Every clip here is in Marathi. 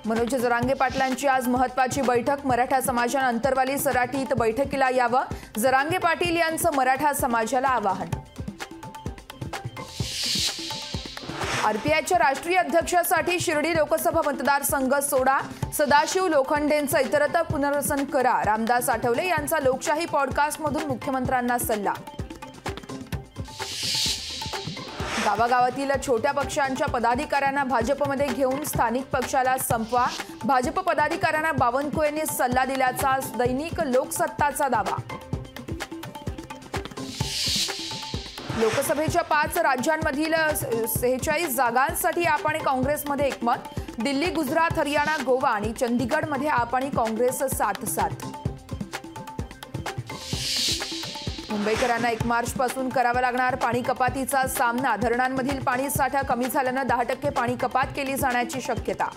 मनोज जरांगे पाटलांची आज महत्त्वाची बैठक। मराठा समाजाने अंतरवाली सराटीत बैठकीला यावं, जरांगे पाटील यांचं मराठा समाजाला आवाहन। आरपीआयच्या राष्ट्रीय अध्यक्षासाठी शिर्डी लोकसभा मतदारसंघ सोडा, सदाशिव लोखंडेंचं इतरत्र पुनर्वसन करा। रामदास आठवले यांचा लोकशाही पॉडकास्टमधून मुख्यमंत्र्यांना सल्ला। गावागावातील छोट्या पक्षांच्या पदाधिकाऱ्यांना भाजपमध्ये घेऊन स्थानिक पक्षाला संपवा, भाजप पदाधिकाऱ्यांना बावनकुळे यांनी सल्ला दिल्याचा दैनिक लोकसत्ताचा दावा। लोकसभेच्या 5 राज्यांमधील 46 जागांसाठी आप आणि काँग्रेसमध्ये एकमत। दिल्ली, गुजरात, हरियाणा, गोवा आणि चंदीगडमध्ये आप आणि काँग्रेस 7-7। मुंबईकरांना 1 मार्चपासून करावा लागणार पाणी कपातीचा सामना। धरणांमधील पाणी साठा कमी झाल्याने 10% पाणी कपात केली जाण्याची शक्यता।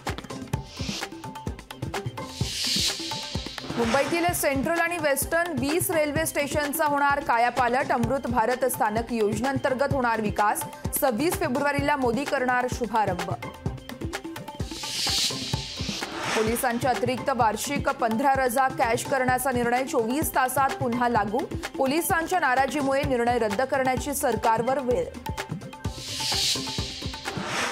मुंबईतील सेंट्रल आणि वेस्टर्न 20 रेल्वे स्टेशनचा होणार कायापालट। अमृत भारत स्थानक योजनेअंतर्गत होणार विकास। 26 फेब्रुवारीला मोदी करणार शुभारंभ। पोलिसांच्या अतिरिक्त वार्षिक 15 रजा कॅश करण्याचा निर्णय 24 तासात पुन्हा लागू। पोलिसांच्या नाराजीमुळे निर्णय रद्द करण्याची सरकारवर वेळ।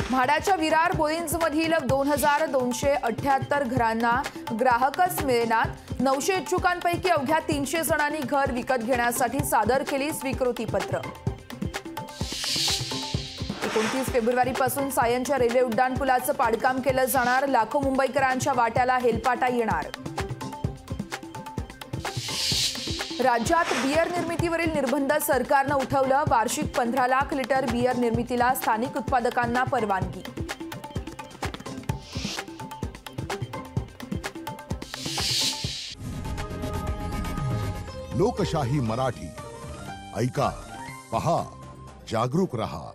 म्हाडाच्या विरार बोईंजमधील 2278 घरांना ग्राहकच मिळेनात। 900 इच्छुकांपैकी अवघ्या 300 जणांनी घर विकत घेण्यासाठी सादर केली स्वीकृतीपत्र। 29 फेब्रुवारीपासून सायनच्या रेल्वे उड्डाणपुलाचं पाडकाम केलं जाणार। लाखो मुंबईकरांच्या वाट्याला हेलपाटा येणार। राज्यात बियर निर्मितीवरील निर्बंध सरकारनं उठवलं। वार्षिक 15 लाख लिटर बियर निर्मितीला स्थानिक उत्पादकांना परवानगी। लोकशाही मराठी ऐका, पहा, जागरूक रहा।